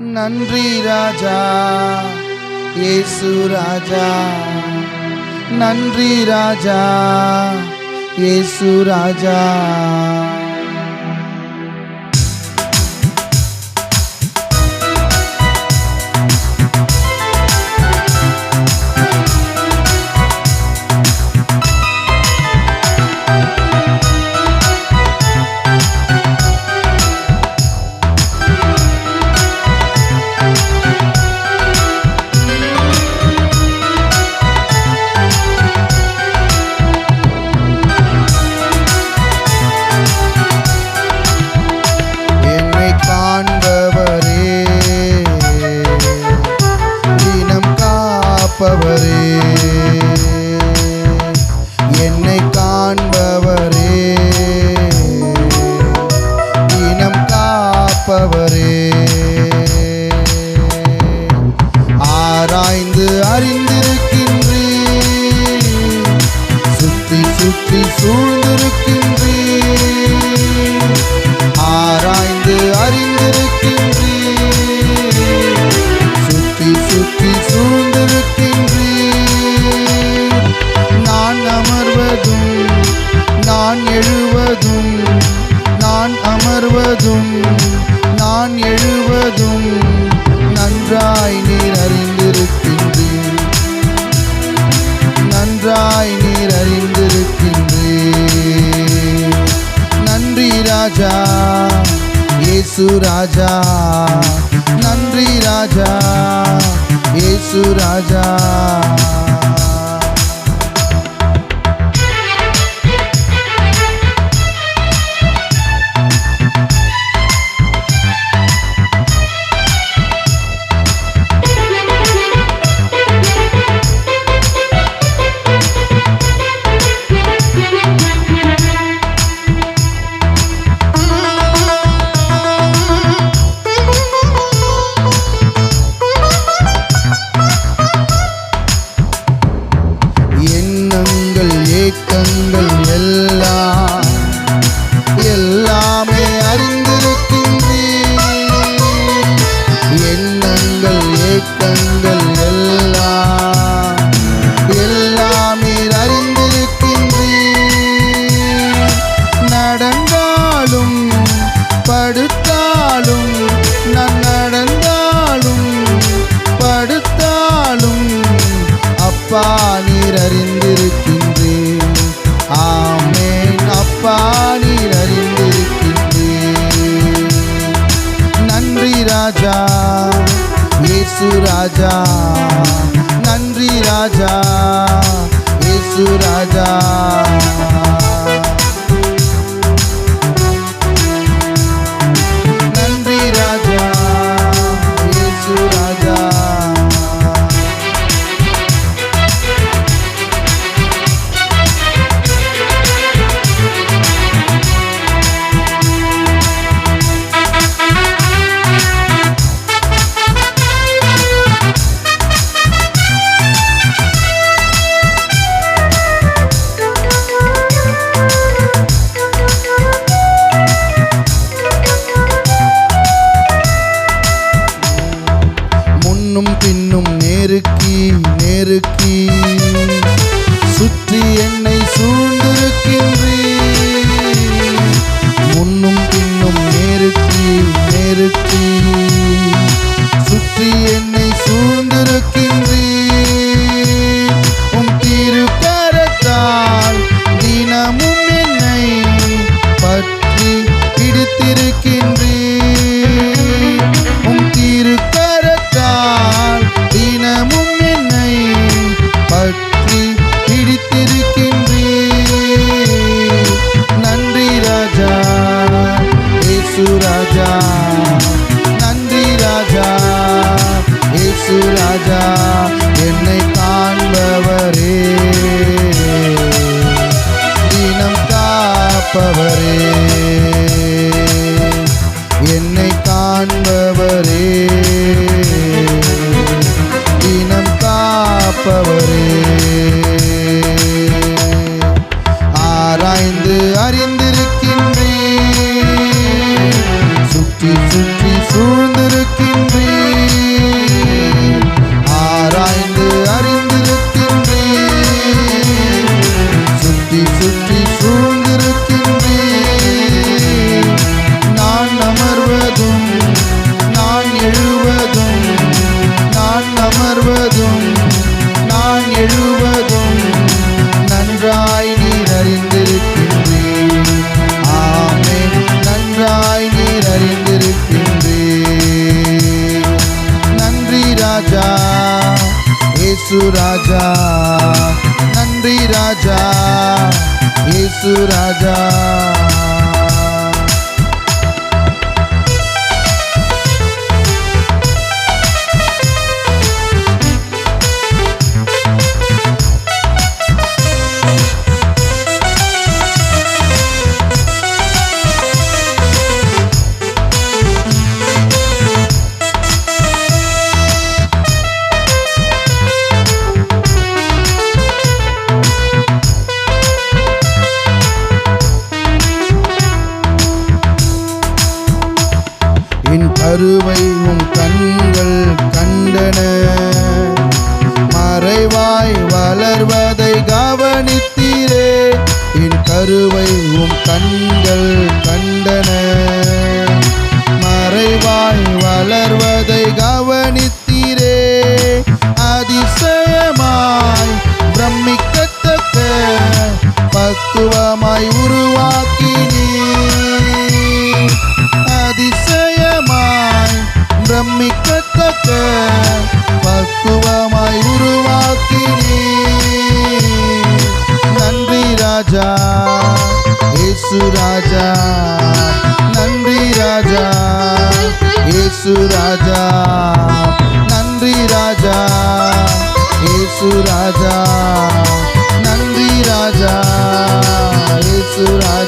நன்றி ராஜா இயேசு ராஜா, நன்றி ராஜா இயேசு ராஜா. என்னை காண்பவரே, தினம் காப்பவரே, ஆராய்ந்து அறிந்திருக்கின்றீர், சுற்றி சுற்றி சூழ்ந்திருக்கின்றீர், ஆராய்ந்து அறிந்திருக்கின்றீர், சுற்றி சுற்றி சூழ்ந்திருக்கின்றீர். நான் அமர்வதும் நான் எழுவதும், நான் அமர்வதும் நான் எழுவதும் நன்றாய் நீர் அறிந்திருக்கின்றீர், நன்றாய் நீர் அறிந்திருக்கின்றீர். நன்றி ராஜா இயேசு ராஜா, நன்றி ராஜா இயேசு ராஜா. ஏக்கங்கள் எல்லாம் எல்லாமே அறிந்திருக்கின்றீர், எண்ணங்கள் ஏக்கங்கள் எல்லாம் எல்லாமே அறிந்திருக்கின்றீர். நடந்தாலும் படுத்தாலும், நான் நடந்தாலும் படுத்தாலும் அப்பா நீர் அறிந்திருக்கின்றீர். ஆமென், அப்பா நீர் அறிந்திருக்கின்றீர். நன்றி ராஜா இயேசு ராஜா, நன்றி ராஜா இயேசு ராஜா. நன்றி ராஜா இயேசு ராஜா. பின்னும் நெருக்கி நெருக்கி சுற்றி என்னை சூழ்ந்திருக்கின்றீர், முன்னும் பின்னும் நெருக்கி நெருக்கி சுற்றி என்னை சூழ்ந்திருக்கின்றீர். உம் திருக்கரத்தால் தினமும் என்னை பற்றி பிடித்திருக்கின்றீர், உம் திருக்கரத்தால் தினமும் என்னை பற்றி பிடித்திருக்கின்றீர். நன்றி ராஜா இயேசு ராஜா, நன்றி ராஜா இயேசு ராஜா. என்னை காண்பவரே, தினம் காப்பவரே, என்னை காண்பவரே, தினம் காப்பவரே, ஆராய்ந்து அறிந்திருக்கின்றீர், சுற்றி சுற்றி சூழ்ந்திருக்கின்றீர், இயேசு ராஜா, நன்றி ராஜா, இயேசு ராஜா. என் கருவை உம் கண்கள் கண்டன, மறைவாய் வளர்வதை கவனித்தீரே. என் கருவை உம் கண்கள் கண்டன, மறைவாய் வளர்வதை கவனித்தீரே. அதிசயமாய் பிரமிக்கத்தக்க பக்குவமாய் உருவாக்கினீர். அதிசயமாய் பிரமிக்கத்தக்க பக்குவமாய் உருவாக்கினீர். நன்றி ராஜா, இயேசு ராஜா, நன்றி ராஜா, இயேசு ராஜா, நன்றி ராஜா, இயேசு ராஜா, நன்றி ராஜா, இயேசு ராஜா.